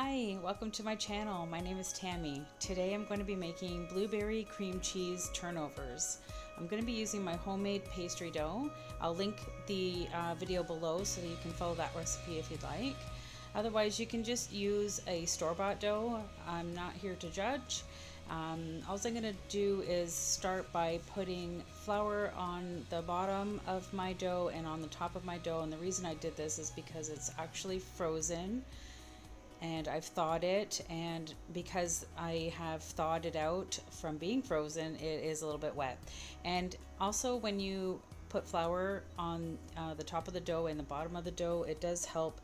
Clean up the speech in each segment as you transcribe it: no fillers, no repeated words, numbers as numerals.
Hi, welcome to my channel. My name is Tammy. Today I'm going to be making blueberry cream cheese turnovers. I'm going to be using my homemade pastry dough. I'll link the video below so that you can follow that recipe if you'd like. Otherwise, you can just use a store-bought dough. I'm not here to judge. All I'm going to do is start by putting flour on the bottom of my dough and on the top of my dough. And the reason I did this is because it's actually frozen and I've thawed it, and because I have thawed it out from being frozen, it is a little bit wet. And also, when you put flour on the top of the dough and the bottom of the dough, it does help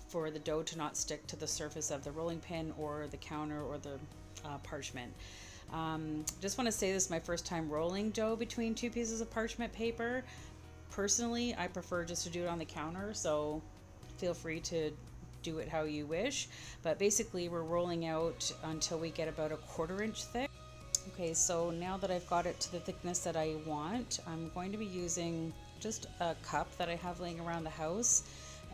for the dough to not stick to the surface of the rolling pin or the counter or the parchment. Just want to say this is my first time rolling dough between two pieces of parchment paper. Personally, I prefer just to do it on the counter, so feel free to do it how you wish. But basically, we're rolling out until we get about a 1/4 inch thick. Okay, so now that I've got it to the thickness that I want, I'm going to be using just a cup that I have laying around the house,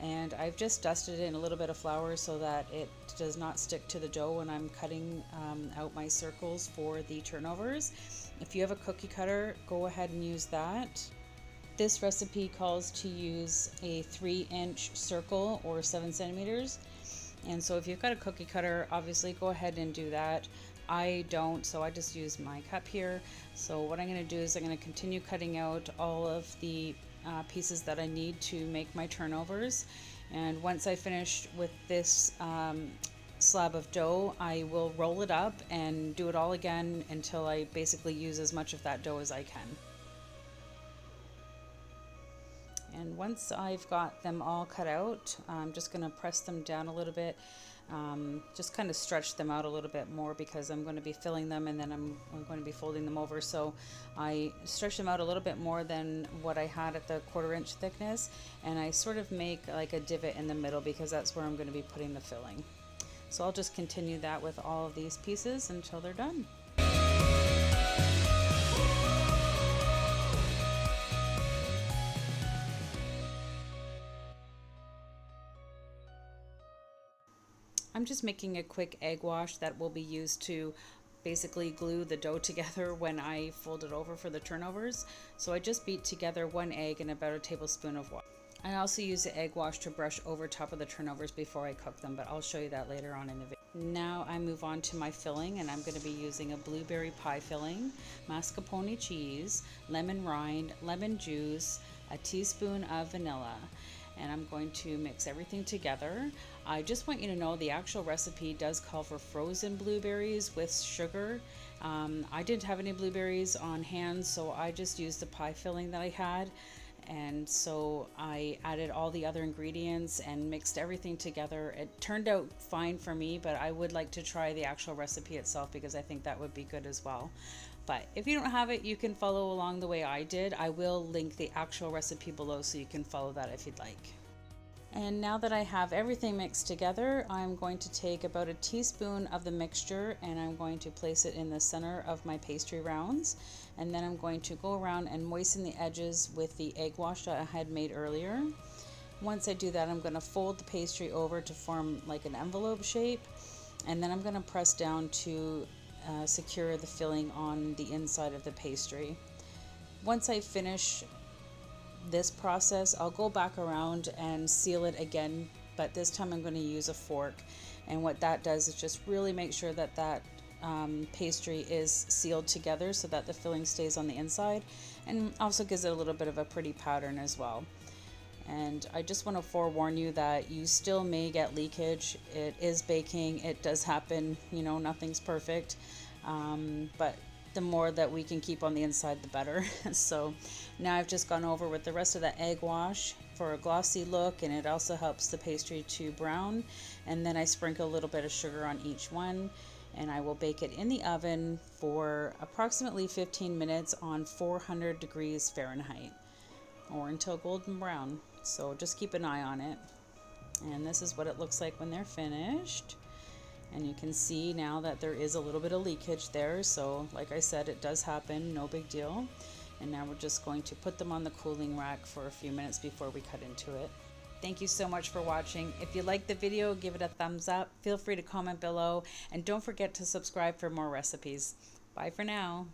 and I've just dusted it in a little bit of flour so that it does not stick to the dough when I'm cutting out my circles for the turnovers. If you have a cookie cutter, go ahead and use that. This recipe calls to use a 3-inch circle or 7 centimeters. And so if you've got a cookie cutter, obviously go ahead and do that. I don't, so I just use my cup here. So what I'm going to do is I'm going to continue cutting out all of the pieces that I need to make my turnovers. And once I finish with this slab of dough, I will roll it up and do it all again until I basically use as much of that dough as I can. And once I've got them all cut out, I'm just going to press them down a little bit, just kind of stretch them out a little bit more because I'm going to be filling them and then I'm going to be folding them over. So I stretch them out a little bit more than what I had at the 1/4 inch thickness, and I sort of make like a divot in the middle because that's where I'm going to be putting the filling. So I'll just continue that with all of these pieces until they're done. I'm just making a quick egg wash that will be used to basically glue the dough together when I fold it over for the turnovers. So I just beat together 1 egg and about a tablespoon of water. I also use the egg wash to brush over top of the turnovers before I cook them, but I'll show you that later on in the video. Now I move on to my filling, and I'm going to be using a blueberry pie filling, mascarpone cheese, lemon rind, lemon juice, a teaspoon of vanilla. And I'm going to mix everything together. I just want you to know the actual recipe does call for frozen blueberries with sugar. I didn't have any blueberries on hand, so I just used the pie filling that I had. And so I added all the other ingredients and mixed everything together. It turned out fine for me, but I would like to try the actual recipe itself because I think that would be good as well. But if you don't have it, you can follow along the way I did. I will link the actual recipe below so you can follow that if you'd like. And now that I have everything mixed together, I'm going to take about a teaspoon of the mixture and I'm going to place it in the center of my pastry rounds. And then I'm going to go around and moisten the edges with the egg wash that I had made earlier. Once I do that, I'm going to fold the pastry over to form like an envelope shape. And then I'm going to press down to secure the filling on the inside of the pastry. Once I finish this process, I'll go back around and seal it again, but this time I'm going to use a fork. And what that does is just really make sure that that pastry is sealed together so that the filling stays on the inside, and also gives it a little bit of a pretty pattern as well. And I just want to forewarn you that you still may get leakage. It is baking, it does happen, you know, nothing's perfect, but the more that we can keep on the inside, the better. So now I've just gone over with the rest of the egg wash for a glossy look, and it also helps the pastry to brown. And then I sprinkle a little bit of sugar on each one, and I will bake it in the oven for approximately 15 minutes on 400 degrees Fahrenheit, or until golden brown. So just keep an eye on it. And this is what it looks like when they're finished. And you can see now that there is a little bit of leakage there, so like I said, it does happen, no big deal. And now we're just going to put them on the cooling rack for a few minutes before we cut into it. Thank you so much for watching. If you like the video, give it a thumbs up. Feel free to comment below, and don't forget to subscribe for more recipes. Bye for now.